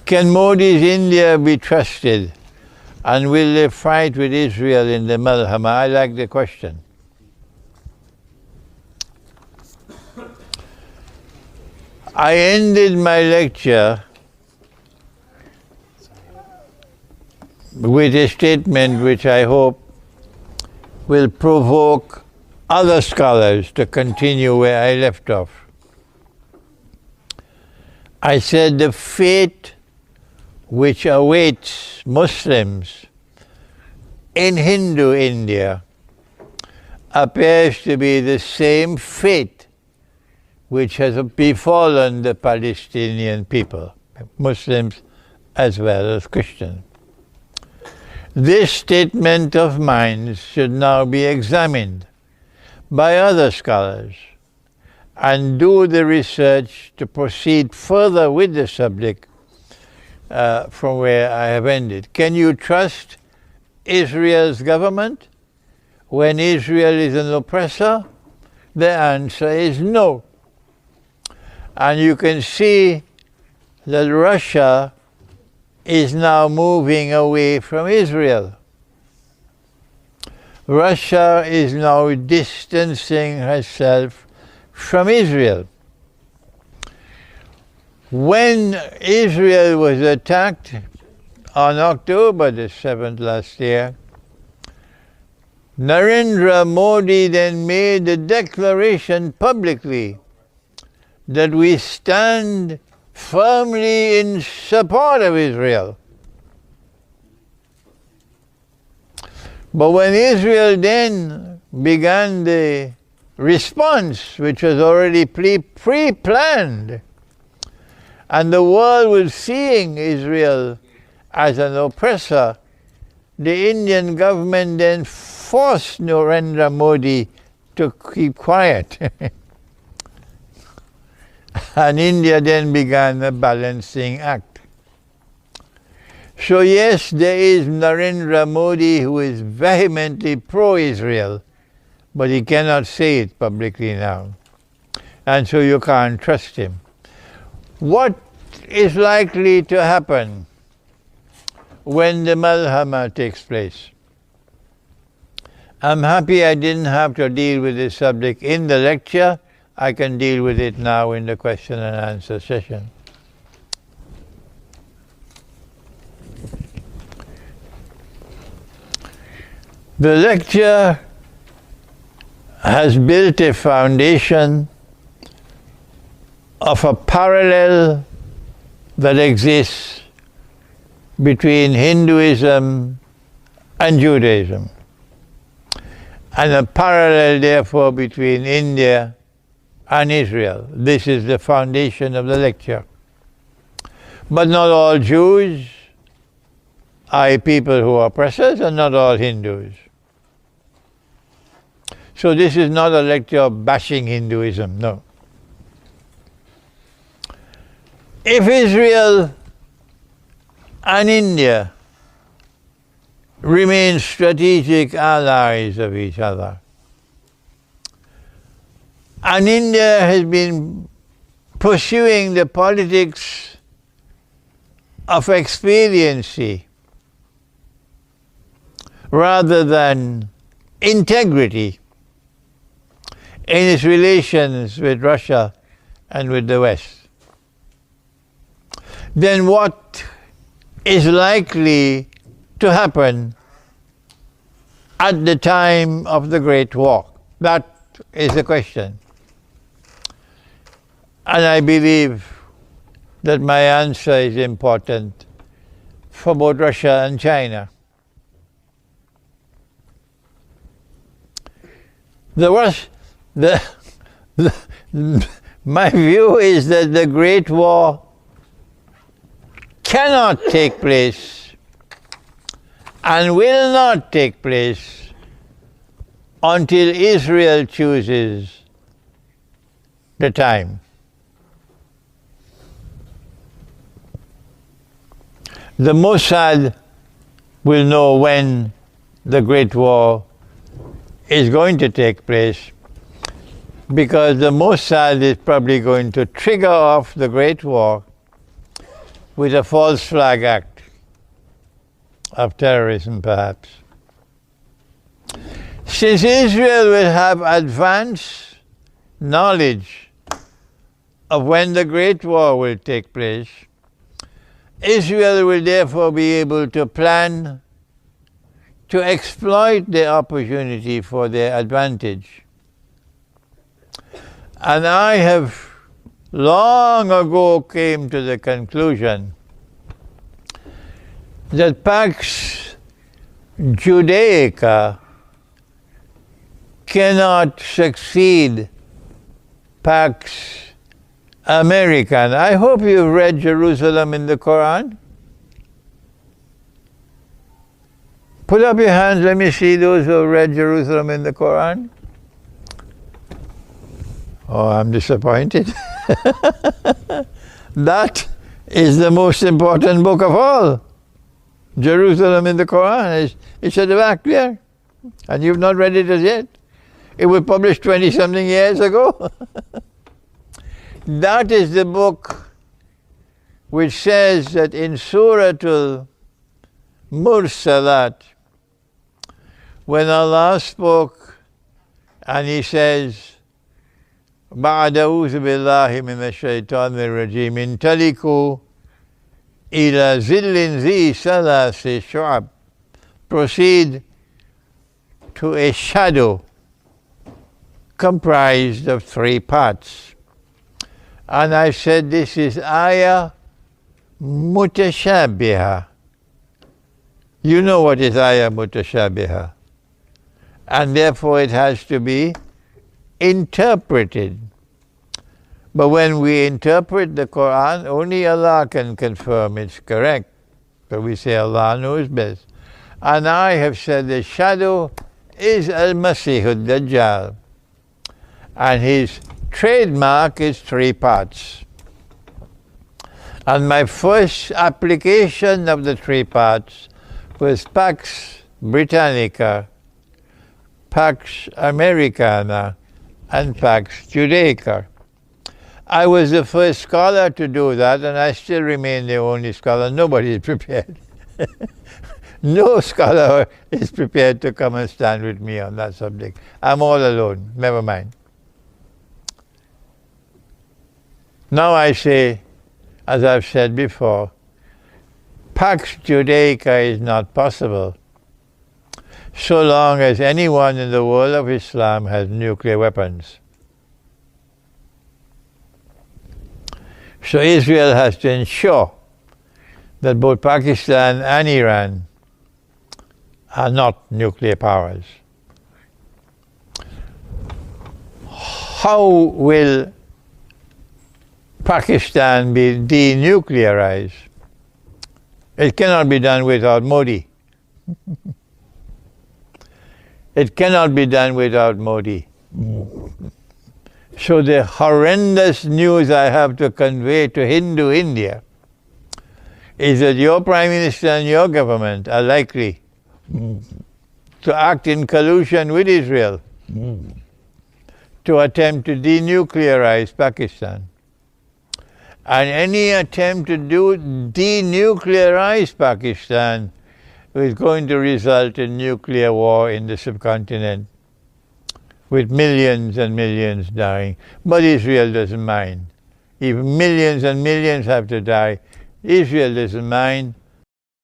Can Modi's India be trusted? And will they fight with Israel in the Malhama? I like the question. I ended my lecture with a statement which I hope will provoke other scholars to continue where I left off. I said the fate which awaits Muslims in Hindu India appears to be the same fate which has befallen the Palestinian people, Muslims as well as Christians. This statement of mine should now be examined by other scholars and do the research to proceed further with the subject from where I have ended. Can you trust Israel's government when Israel is an oppressor? The answer is no. And you can see that Russia is now moving away from Israel. Russia is now distancing herself from Israel. When Israel was attacked on October the 7th last year, Narendra Modi then made a declaration publicly that we stand firmly in support of Israel. But when Israel then began the response, which was already pre-planned, and the world was seeing Israel as an oppressor, the Indian government then forced Narendra Modi to keep quiet. And India then began a balancing act. So yes, there is Narendra Modi who is vehemently pro-Israel, but he cannot say it publicly now. And so you can't trust him. What is likely to happen when the Malhama takes place? I'm happy I didn't have to deal with this subject in the lecture. I can deal with it now in the question and answer session. The lecture has built a foundation of a parallel that exists between Hinduism and Judaism, and a parallel therefore between India and Israel. This is the foundation of the lecture. But not all Jews are people who are oppressors, and not all Hindus. So this is not a lecture of bashing Hinduism, no. If Israel and India remain strategic allies of each other, and India has been pursuing the politics of expediency rather than integrity in its relations with Russia and with the West, then what is likely to happen at the time of the Great War? That is the question. And I believe that my answer is important for both Russia and China. My view is that the Great War cannot take place and will not take place until Israel chooses the time. The Mossad will know when the Great War is going to take place, because the Mossad is probably going to trigger off the Great War with a false flag act of terrorism, perhaps. Since Israel will have advanced knowledge of when the Great War will take place, Israel will therefore be able to plan to exploit the opportunity for their advantage. And I have long ago came to the conclusion that Pax Judaica cannot succeed Pax Americana. I hope you've read Jerusalem in the Quran. Put up your hands, let me see those who have read Jerusalem in the Quran. Oh, I'm disappointed. That is the most important book of all. Jerusalem in the Quran. It's at the back there. And you've not read it as yet. It was published 20-something years ago. That is the book which says that in Surah Al-Mursalat, when Allah spoke and He says, بعد أعوذ بالله من الشيطان الرجيم انطلقوا إلى ظل ذي ثلاث شعب, proceed to a shadow comprised of 3 parts. And I said this is ayah mutashabiha. You know what is ayah mutashabiha. And therefore it has to be interpreted. But when we interpret the Quran, only Allah can confirm it's correct. So we say Allah knows best. And I have said the shadow is Al-Masih al-Dajjal. And his trademark is 3 parts. And my first application of the 3 parts was Pax Britannica, Pax Americana, and Pax Judaica. I was the first scholar to do that, and I still remain the only scholar. Nobody is prepared. No scholar is prepared to come and stand with me on that subject. I'm all alone. Never mind. Now I say, as I've said before, Pax Judaica is not possible so long as anyone in the world of Islam has nuclear weapons. So Israel has to ensure that both Pakistan and Iran are not nuclear powers. How will Pakistan be denuclearized? It cannot be done without Modi. It cannot be done without Modi. So the horrendous news I have to convey to Hindu India is that your Prime Minister and your government are likely to act in collusion with Israel to attempt to denuclearize Pakistan. And any attempt to denuclearize Pakistan is going to result in nuclear war in the subcontinent, with millions and millions dying. But Israel doesn't mind. If millions and millions have to die, Israel doesn't mind.